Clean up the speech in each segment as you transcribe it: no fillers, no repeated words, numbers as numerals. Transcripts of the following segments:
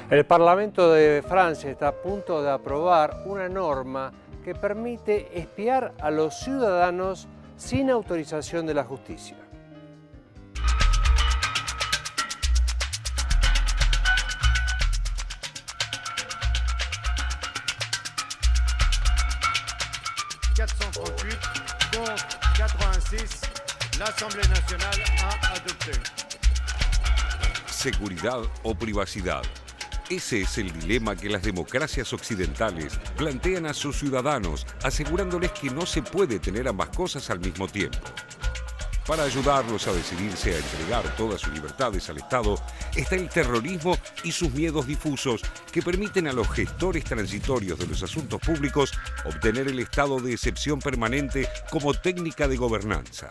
El Parlamento de Francia está a punto de aprobar una norma que permite espiar a los ciudadanos sin autorización de la justicia. L'Assemblée nationale a adopté. Seguridad o privacidad. Ese es el dilema que las democracias occidentales plantean a sus ciudadanos, asegurándoles que no se puede tener ambas cosas al mismo tiempo. Para ayudarlos a decidirse a entregar todas sus libertades al Estado, está el terrorismo y sus miedos difusos que permiten a los gestores transitorios de los asuntos públicos obtener el estado de excepción permanente como técnica de gobernanza.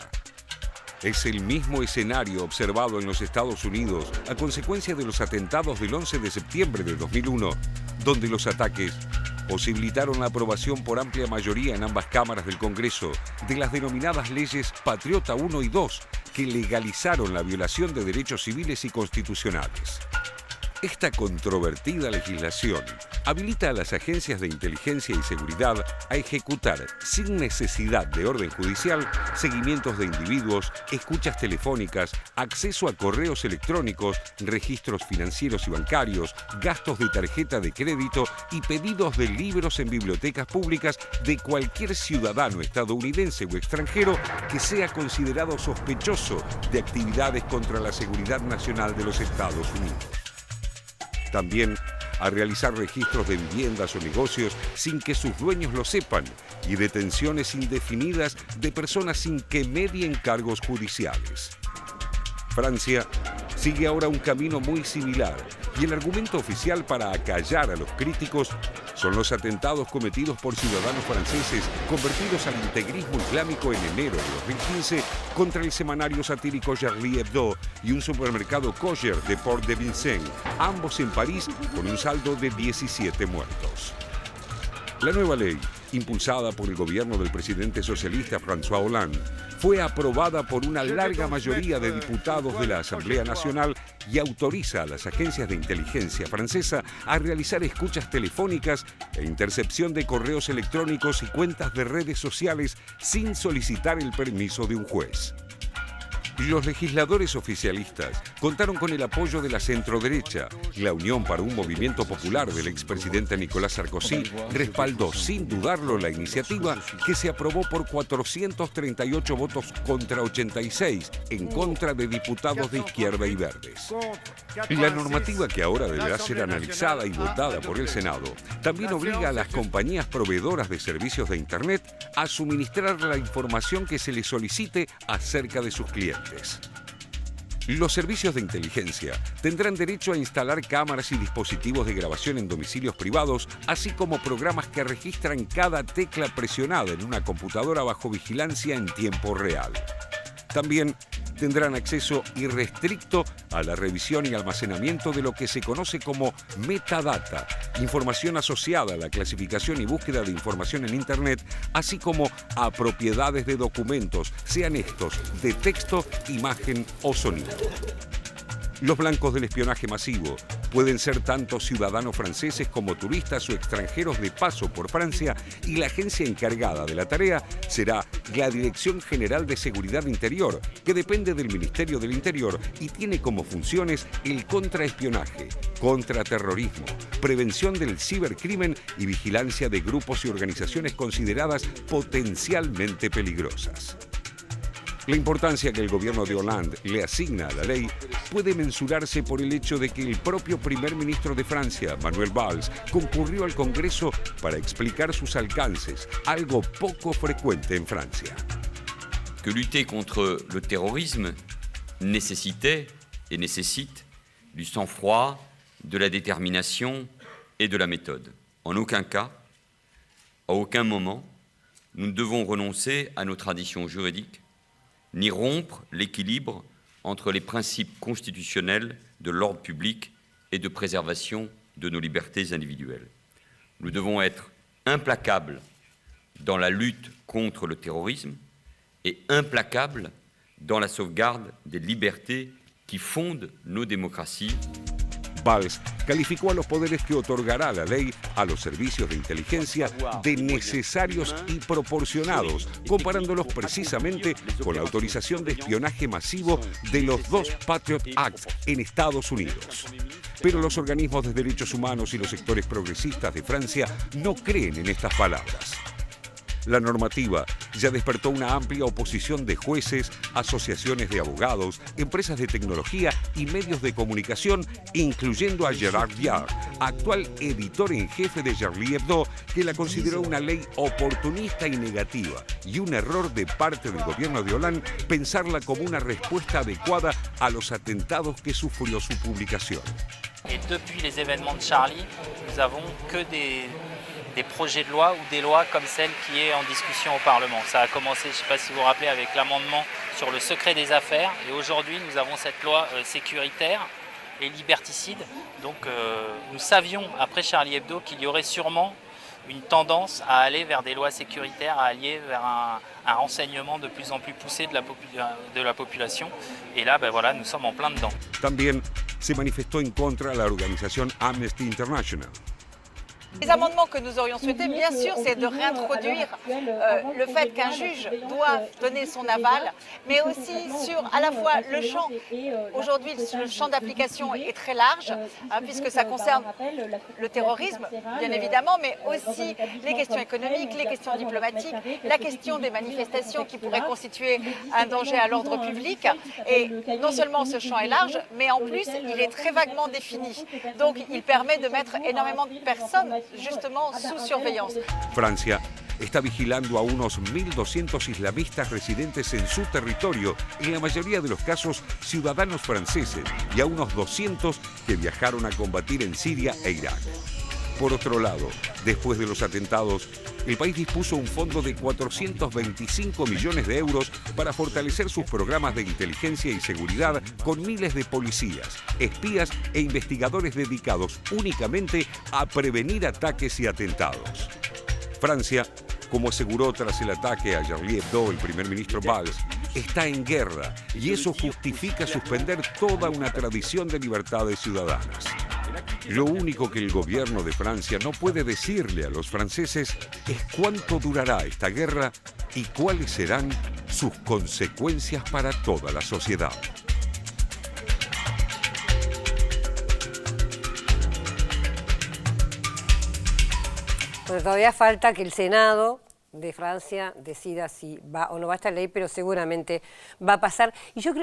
Es el mismo escenario observado en los Estados Unidos a consecuencia de los atentados del 11 de septiembre de 2001, donde los ataques posibilitaron la aprobación por amplia mayoría en ambas cámaras del Congreso de las denominadas leyes Patriota 1 y 2, que legalizaron la violación de derechos civiles y constitucionales. Esta controvertida legislación habilita a las agencias de inteligencia y seguridad a ejecutar, sin necesidad de orden judicial, seguimientos de individuos, escuchas telefónicas, acceso a correos electrónicos, registros financieros y bancarios, gastos de tarjeta de crédito y pedidos de libros en bibliotecas públicas de cualquier ciudadano estadounidense o extranjero que sea considerado sospechoso de actividades contra la seguridad nacional de los Estados Unidos. También a realizar registros de viviendas o negocios sin que sus dueños lo sepan y detenciones indefinidas de personas sin que medien cargos judiciales. Francia sigue ahora un camino muy similar y el argumento oficial para acallar a los críticos son los atentados cometidos por ciudadanos franceses convertidos al integrismo islámico en enero de 2015 contra el semanario satírico Charlie Hebdo y un supermercado kosher de Port-de-Vincennes, ambos en París con un saldo de 17 muertos. La nueva ley, impulsada por el gobierno del presidente socialista François Hollande, fue aprobada por una larga mayoría de diputados de la Asamblea Nacional y autoriza a las agencias de inteligencia francesa a realizar escuchas telefónicas e intercepción de correos electrónicos y cuentas de redes sociales sin solicitar el permiso de un juez. Los legisladores oficialistas contaron con el apoyo de la centroderecha. La Unión para un Movimiento Popular del expresidente Nicolas Sarkozy respaldó sin dudarlo la iniciativa que se aprobó por 438 votos contra 86 en contra de diputados de izquierda y verdes. La normativa que ahora deberá ser analizada y votada por el Senado también obliga a las compañías proveedoras de servicios de Internet a suministrar la información que se les solicite acerca de sus clientes. Los servicios de inteligencia tendrán derecho a instalar cámaras y dispositivos de grabación en domicilios privados, así como programas que registran cada tecla presionada en una computadora bajo vigilancia en tiempo real. También tendrán acceso irrestricto a la revisión y almacenamiento de lo que se conoce como metadata, información asociada a la clasificación y búsqueda de información en Internet, así como a propiedades de documentos, sean estos de texto, imagen o sonido. Los blancos del espionaje masivo pueden ser tanto ciudadanos franceses como turistas o extranjeros de paso por Francia, y la agencia encargada de la tarea será la Dirección General de Seguridad Interior, que depende del Ministerio del Interior y tiene como funciones el contraespionaje, contraterrorismo, prevención del cibercrimen y vigilancia de grupos y organizaciones consideradas potencialmente peligrosas. La importancia que el gobierno de Hollande le asigna a la ley puede mensurarse por el hecho de que el propio primer ministro de Francia, Manuel Valls, concurrió al Congreso para explicar sus alcances, algo poco frecuente en Francia. Que lutter contre le terrorisme nécessitait et nécessite du sang-froid, de la détermination et de la méthode. En aucun cas, à aucun moment, nous ne devons renoncer à nos traditions juridiques ni rompre l'équilibre entre les principes constitutionnels de l'ordre public et de préservation de nos libertés individuelles. Nous devons être implacables dans la lutte contre le terrorisme et implacables dans la sauvegarde des libertés qui fondent nos démocraties. Valls calificó a los poderes que otorgará la ley a los servicios de inteligencia de necesarios y proporcionados, comparándolos precisamente con la autorización de espionaje masivo de los dos Patriot Acts en Estados Unidos. Pero los organismos de derechos humanos y los sectores progresistas de Francia no creen en estas palabras. La normativa ya despertó una amplia oposición de jueces, asociaciones de abogados, empresas de tecnología y medios de comunicación, incluyendo a Gérard Viard, actual editor en jefe de Charlie Hebdo, que la consideró una ley oportunista y negativa y un error de parte del gobierno de Hollande pensarla como una respuesta adecuada a los atentados que sufrió su publicación. Et depuis les événements de Charlie, nous avons que des projets de loi ou des lois comme celle qui est en discussion au Parlement. Ça a commencé, je ne sais pas si vous vous rappelez, avec l'amendement sur le secret des affaires. Et aujourd'hui, nous avons cette loi sécuritaire et liberticide. Donc nous savions, après Charlie Hebdo, qu'il y aurait sûrement une tendance à aller vers des lois sécuritaires, à aller vers un renseignement de plus en plus poussé de la population. Et là, ben voilà, nous sommes en plein dedans. También se manifestó en contra la organización Amnesty International. Les amendements que nous aurions souhaités, bien sûr, c'est de réintroduire le fait qu'un juge doit donner son aval, mais aussi sur à la fois le champ. Aujourd'hui, le champ d'application est très large, puisque ça concerne le terrorisme, bien évidemment, mais aussi les questions économiques, les questions diplomatiques, la question des manifestations qui pourraient constituer un danger à l'ordre public. Et non seulement ce champ est large, mais en plus, il est très vaguement défini. Donc, il permet de mettre énormément de personnes justement sous surveillance. Francia está vigilando a unos 1.200 islamistas residentes en su territorio, en la mayoría de los casos ciudadanos franceses, y a unos 200 que viajaron a combatir en Siria e Irak. Por otro lado, después de los atentados, el país dispuso un fondo de 425 millones de euros para fortalecer sus programas de inteligencia y seguridad con miles de policías, espías e investigadores dedicados únicamente a prevenir ataques y atentados. Francia, como aseguró tras el ataque a Charlie Hebdo el primer ministro Valls, está en guerra y eso justifica suspender toda una tradición de libertades ciudadanas. Lo único que el gobierno de Francia no puede decirle a los franceses es cuánto durará esta guerra y cuáles serán sus consecuencias para toda la sociedad. Bueno, todavía falta que el Senado de Francia decida si va o no va esta ley, pero seguramente va a pasar. Y yo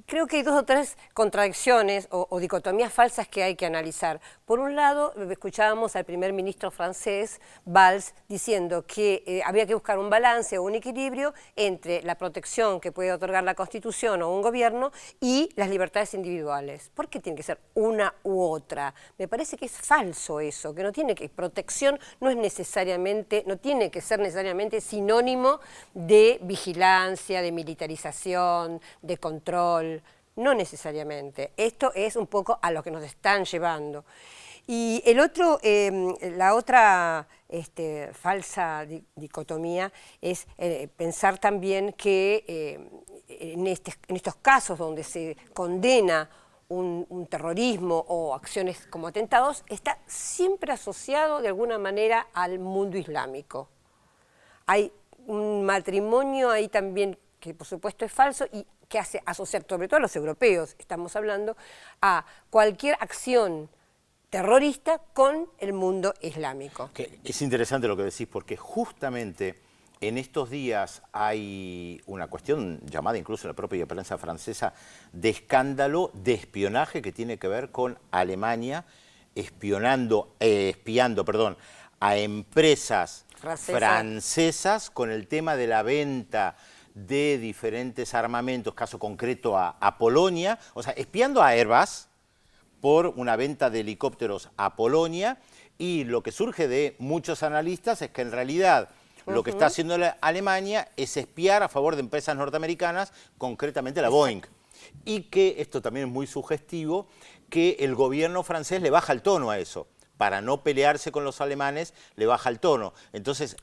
creo que hay dos o tres contradicciones o dicotomías falsas que hay que analizar. Por un lado, escuchábamos al primer ministro francés, Valls, diciendo que había que buscar un balance o un equilibrio entre la protección que puede otorgar la Constitución o un gobierno y las libertades individuales. ¿Por qué tiene que ser una u otra? Me parece que es falso eso, que no tiene que protección no es necesariamente, no tiene que ser necesariamente sinónimo de vigilancia, de militarización, de control, no necesariamente. Esto es un poco a lo que nos están llevando. Y el otro, la otra falsa dicotomía es pensar también que en estos casos donde se condena un terrorismo o acciones como atentados, está siempre asociado de alguna manera al mundo islámico. Hay un matrimonio ahí también que por supuesto es falso y que hace asociar, sobre todo a los europeos, estamos hablando, a cualquier acción terrorista con el mundo islámico. Es interesante lo que decís porque justamente en estos días hay una cuestión llamada incluso en la propia prensa francesa de escándalo de espionaje que tiene que ver con Alemania espiando a empresas francesas con el tema de la venta de diferentes armamentos, caso concreto a Polonia, o sea, espiando a Airbus por una venta de helicópteros a Polonia, y lo que surge de muchos analistas es que en realidad lo que está haciendo Alemania es espiar a favor de empresas norteamericanas, concretamente la Boeing, y que esto también es muy sugestivo, que el gobierno francés le baja el tono a eso. Para no pelearse con los alemanes, le baja el tono. Entonces,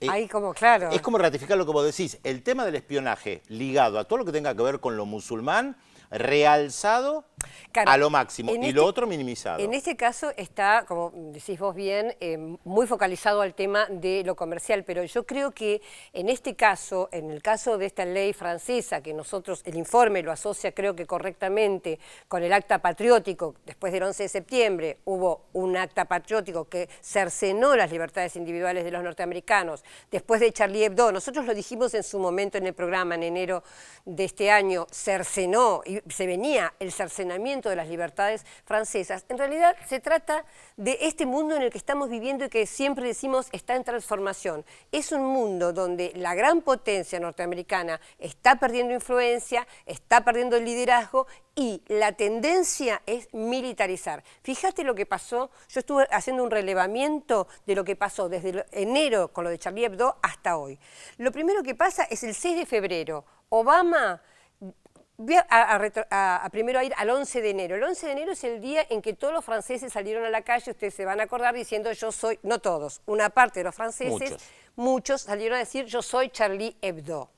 claro. Es como ratificar lo que vos decís. El tema del espionaje ligado a todo lo que tenga que ver con lo musulmán, realzado Claro, a lo máximo y lo otro minimizado. En este caso está, como decís vos bien, muy focalizado al tema de lo comercial, pero yo creo que en este caso, en el caso de esta ley francesa, que nosotros, el informe lo asocia creo que correctamente con el acta patriótico, después del 11 de septiembre hubo un acta patriótico que cercenó las libertades individuales de los norteamericanos, después de Charlie Hebdo, nosotros lo dijimos en su momento en el programa, en enero de este año, cercenó, y se venía el cercenamiento de las libertades francesas. En realidad se trata de este mundo en el que estamos viviendo y que siempre decimos está en transformación. Es un mundo donde la gran potencia norteamericana está perdiendo influencia, está perdiendo el liderazgo y la tendencia es militarizar. Fíjate lo que pasó, yo estuve haciendo un relevamiento de lo que pasó desde enero con lo de Charlie Hebdo hasta hoy. Lo primero que pasa es el 6 de febrero. Obama... Voy primero a ir al 11 de enero. El 11 de enero es el día en que todos los franceses salieron a la calle, ustedes se van a acordar diciendo yo soy, no todos, una parte de los franceses, muchos salieron a decir yo soy Charlie Hebdo.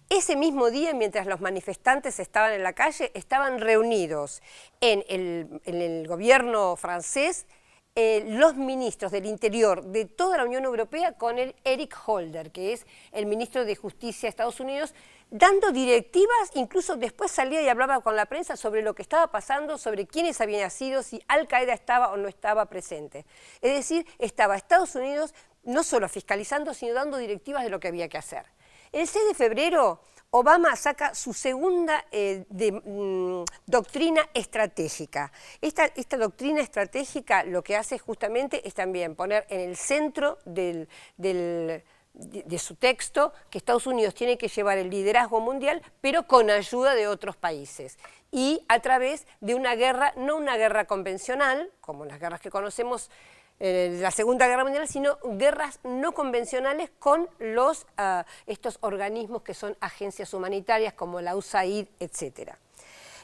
Ese mismo día, mientras los manifestantes estaban en la calle, estaban reunidos en el gobierno francés los ministros del Interior de toda la Unión Europea con el Eric Holder, que es el ministro de Justicia de Estados Unidos, dando directivas, incluso después salía y hablaba con la prensa sobre lo que estaba pasando, sobre quiénes habían sido, si Al-Qaeda estaba o no estaba presente. Es decir, estaba Estados Unidos no solo fiscalizando, sino dando directivas de lo que había que hacer. El 6 de febrero, Obama saca su segunda doctrina estratégica. Esta doctrina estratégica lo que hace justamente es también poner en el centro de su texto que Estados Unidos tiene que llevar el liderazgo mundial, pero con ayuda de otros países. Y a través de una guerra, no una guerra convencional, como las guerras que conocemos, la Segunda Guerra Mundial, sino guerras no convencionales con estos organismos que son agencias humanitarias como la USAID, etc.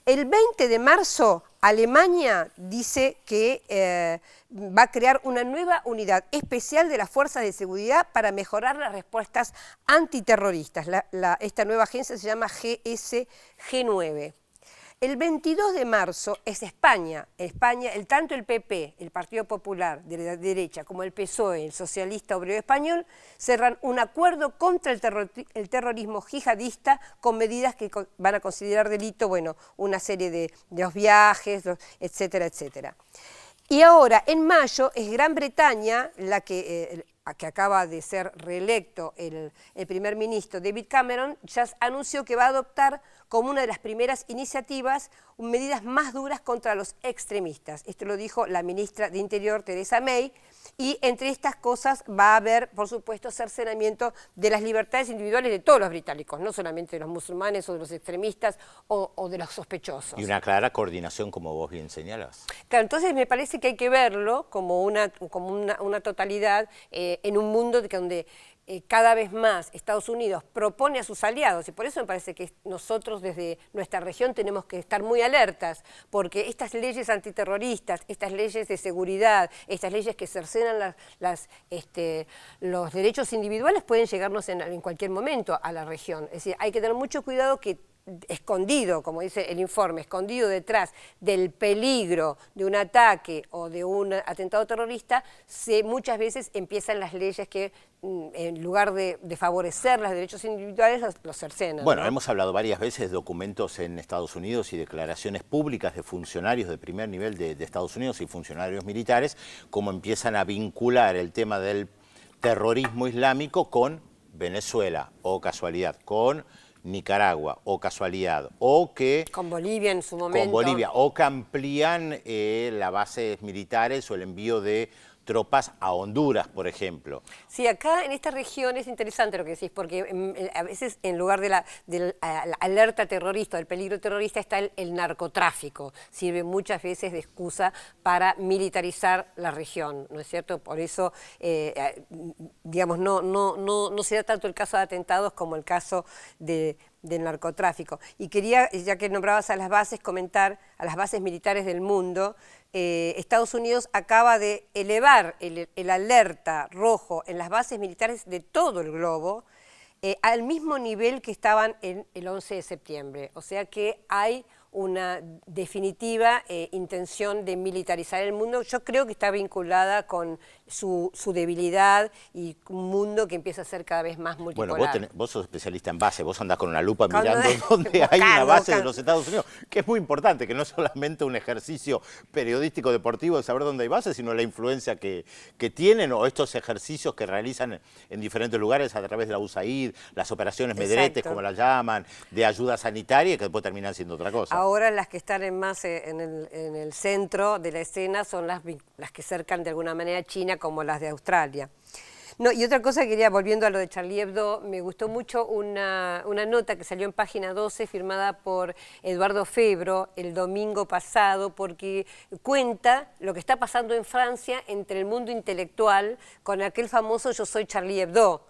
El 20 de marzo, Alemania dice que va a crear una nueva unidad especial de las fuerzas de seguridad para mejorar las respuestas antiterroristas. Esta nueva agencia se llama GSG9. El 22 de marzo es España. España, tanto el PP, el Partido Popular de la derecha, como el PSOE, el Socialista Obrero Español, cerran un acuerdo contra el terrorismo yihadista con medidas que van a considerar delito, bueno, una serie de los viajes, etcétera, etcétera. Y ahora, en mayo, es Gran Bretaña la que acaba de ser reelecto el primer ministro David Cameron, ya anunció que va a adoptar como una de las primeras iniciativas medidas más duras contra los extremistas. Esto lo dijo la ministra de Interior, Theresa May, y entre estas cosas va a haber, por supuesto, cercenamiento de las libertades individuales de todos los británicos, no solamente de los musulmanes o de los extremistas o de los sospechosos. Y una clara coordinación, como vos bien señalás. Claro, entonces me parece que hay que verlo como una totalidad en un mundo donde cada vez más Estados Unidos propone a sus aliados, y por eso me parece que nosotros desde nuestra región tenemos que estar muy alertas, porque estas leyes antiterroristas, estas leyes de seguridad, estas leyes que cercenan los derechos individuales pueden llegarnos en cualquier momento a la región. Es decir, hay que tener mucho cuidado que escondido, como dice el informe, escondido detrás del peligro de un ataque o de un atentado terrorista, muchas veces empiezan las leyes que en lugar de favorecer los derechos individuales los cercenan. Bueno, ¿no? hemos hablado varias veces de documentos en Estados Unidos y declaraciones públicas de funcionarios de primer nivel de Estados Unidos y funcionarios militares, cómo empiezan a vincular el tema del terrorismo islámico con Venezuela, o casualidad, con Nicaragua, o casualidad, o que... Con Bolivia en su momento. Con Bolivia, o que amplían las bases militares o el envío de tropas a Honduras, por ejemplo. Sí, acá en esta región es interesante lo que decís, porque a veces en lugar de la alerta terrorista, del peligro terrorista, está el narcotráfico. Sirve muchas veces de excusa para militarizar la región, ¿no es cierto? Por eso, digamos, no se da tanto el caso de atentados como el caso del narcotráfico. Y quería, ya que nombrabas a las bases, comentar a las bases militares del mundo. Estados Unidos acaba de elevar el alerta rojo en las bases militares de todo el globo al mismo nivel que estaban en el 11 de septiembre. O sea que hay una definitiva intención de militarizar el mundo. Yo creo que está vinculada con su debilidad y un mundo que empieza a ser cada vez más multipolar. Bueno, vos sos especialista en base, vos andás con una lupa mirando dónde hay una base de los Estados Unidos, que es muy importante, que no es solamente un ejercicio periodístico deportivo de saber dónde hay bases, sino la influencia que tienen o estos ejercicios que realizan en diferentes lugares a través de la USAID, las operaciones Medretes, como las llaman, de ayuda sanitaria, que después terminan siendo otra cosa. Ahora las que están más en el centro de la escena son las que cercan de alguna manera a China, como las de Australia. No, y otra cosa que quería, volviendo a lo de Charlie Hebdo, me gustó mucho una nota que salió en Página 12, firmada por Eduardo Febro el domingo pasado, porque cuenta lo que está pasando en Francia entre el mundo intelectual con aquel famoso Yo soy Charlie Hebdo.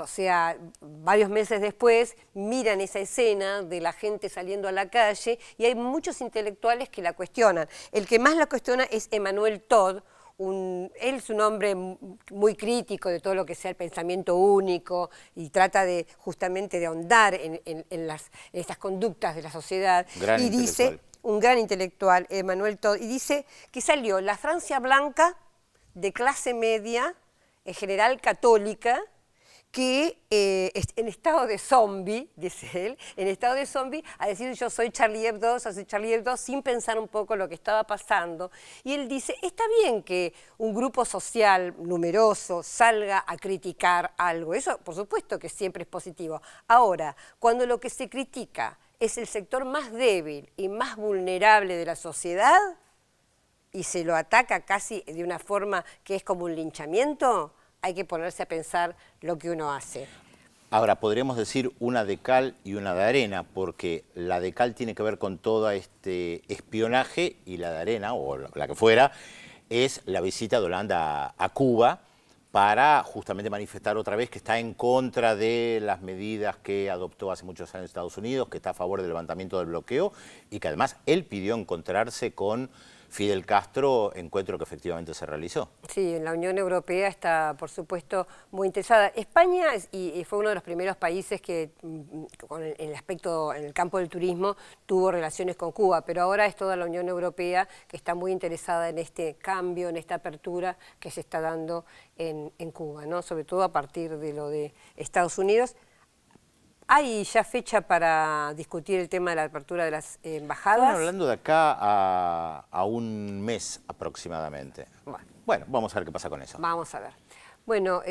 O sea, varios meses después miran esa escena de la gente saliendo a la calle y hay muchos intelectuales que la cuestionan. El que más la cuestiona es Emmanuel Todd. Él es un hombre muy crítico de todo lo que sea el pensamiento único y trata justamente de ahondar en estas conductas de la sociedad. Y dice, un gran intelectual, Emmanuel Todd, y dice que salió la Francia blanca de clase media, en general católica, que en estado de zombie, dice él, en estado de zombie, a decir yo soy Charlie Hebdo, sin pensar un poco lo que estaba pasando. Y él dice, está bien que un grupo social numeroso salga a criticar algo, eso por supuesto que siempre es positivo. Ahora, cuando lo que se critica es el sector más débil y más vulnerable de la sociedad, y se lo ataca casi de una forma que es como un linchamiento, hay que ponerse a pensar lo que uno hace. Ahora, podríamos decir una de cal y una de arena, porque la de cal tiene que ver con todo este espionaje y la de arena, o la que fuera, es la visita de Holanda a Cuba para justamente manifestar otra vez que está en contra de las medidas que adoptó hace muchos años Estados Unidos, que está a favor del levantamiento del bloqueo y que además él pidió encontrarse con Fidel Castro, encuentro que efectivamente se realizó. Sí, la Unión Europea está, por supuesto, muy interesada. España fue uno de los primeros países que, en el campo del turismo, tuvo relaciones con Cuba, pero ahora es toda la Unión Europea que está muy interesada en este cambio, en esta apertura que se está dando en Cuba, ¿no? Sobre todo a partir de lo de Estados Unidos. ¿Hay ya fecha para discutir el tema de la apertura de las embajadas? Estamos hablando de acá a un mes aproximadamente. Bueno, vamos a ver qué pasa con eso. Vamos a ver. Bueno,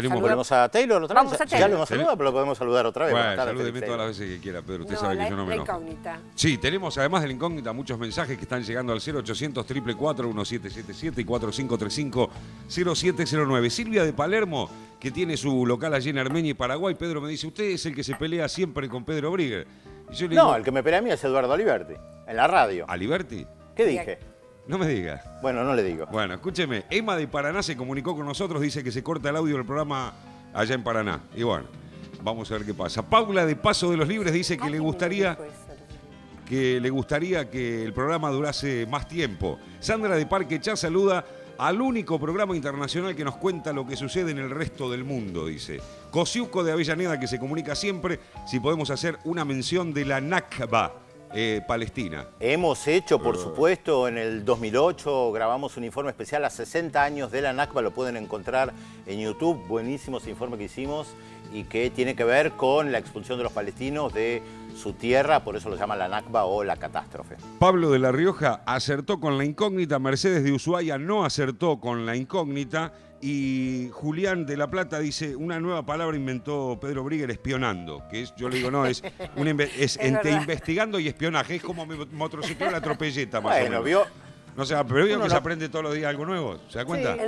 ¿volvemos a Taylor otra vez? Vamos a Taylor. Ya lo hemos saludado, pero lo podemos saludar otra vez. Bueno, salúdeme todas las veces que quiera, Pedro. Usted sabe que yo no me enojo. Incógnita. Sí, tenemos además de la incógnita muchos mensajes que están llegando al 0800 444 1777 y 4535 0709. Silvia de Palermo, que tiene su local allí en Armenia y Paraguay. Pedro me dice, usted es el que se pelea siempre con Pedro Brigger. Y yo le digo, el que me pelea a mí es Eduardo Aliberti, en la radio. ¿Aliberti? ¿Qué dije? No me diga. Bueno, no le digo. Bueno, escúcheme, Emma de Paraná se comunicó con nosotros, dice que se corta el audio del programa allá en Paraná. Y bueno, vamos a ver qué pasa. Paula de Paso de los Libres dice que le gustaría que el programa durase más tiempo. Sandra de Parque Chá saluda al único programa internacional que nos cuenta lo que sucede en el resto del mundo, dice. Cosiuco de Avellaneda, que se comunica siempre, si podemos hacer una mención de la Nakba, Palestina. Hemos hecho, por supuesto, en el 2008 grabamos un informe especial a 60 años de la Nakba, lo pueden encontrar en YouTube, buenísimo ese informe que hicimos y que tiene que ver con la expulsión de los palestinos de su tierra, por eso lo llama la Nakba o la catástrofe. Pablo de La Rioja acertó con la incógnita, Mercedes de Ushuaia no acertó con la incógnita y Julián de La Plata dice, una nueva palabra inventó Pedro Brigger, espionando, que es, yo le digo, no, es entre investigando y espionaje, es como mi motocicleta la atropelleta, más o menos. Vio. No sé, pero veo que se aprende todos los días algo nuevo, ¿se da cuenta? Sí,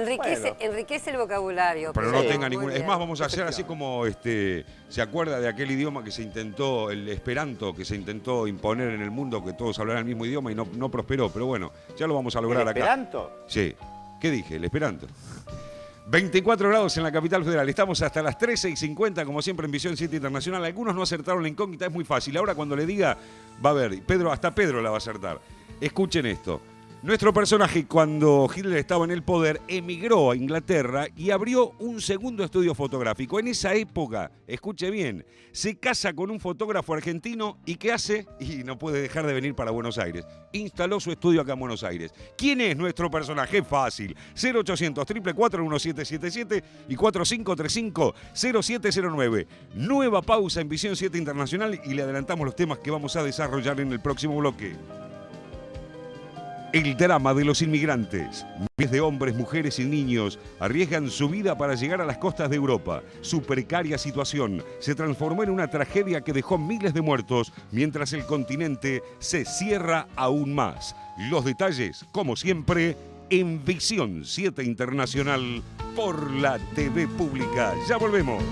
enriquece el vocabulario. Pero no tenga ninguna... Es más, vamos a hacer así como, ¿se acuerda de aquel idioma que se intentó, el esperanto, que se intentó imponer en el mundo, que todos hablaran el mismo idioma y no prosperó? Pero bueno, ya lo vamos a lograr acá. ¿El esperanto? Sí. ¿Qué dije? El esperanto. 24 grados en la capital federal. Estamos hasta las 13:50, como siempre, en Visión 7 Internacional. Algunos no acertaron la incógnita, es muy fácil. Ahora cuando le diga, va a ver, hasta Pedro la va a acertar. Escuchen esto. Nuestro personaje, cuando Hitler estaba en el poder, emigró a Inglaterra y abrió un segundo estudio fotográfico. En esa época, escuche bien, se casa con un fotógrafo argentino y ¿qué hace? Y no puede dejar de venir para Buenos Aires. Instaló su estudio acá en Buenos Aires. ¿Quién es nuestro personaje? Fácil. 0800 444 1777 y 4535 0709. Nueva pausa en Visión 7 Internacional y le adelantamos los temas que vamos a desarrollar en el próximo bloque. El drama de los inmigrantes. Miles de hombres, mujeres y niños arriesgan su vida para llegar a las costas de Europa. Su precaria situación se transformó en una tragedia que dejó miles de muertos, mientras el continente se cierra aún más. Los detalles, como siempre, en Visión 7 Internacional por la TV Pública. Ya volvemos.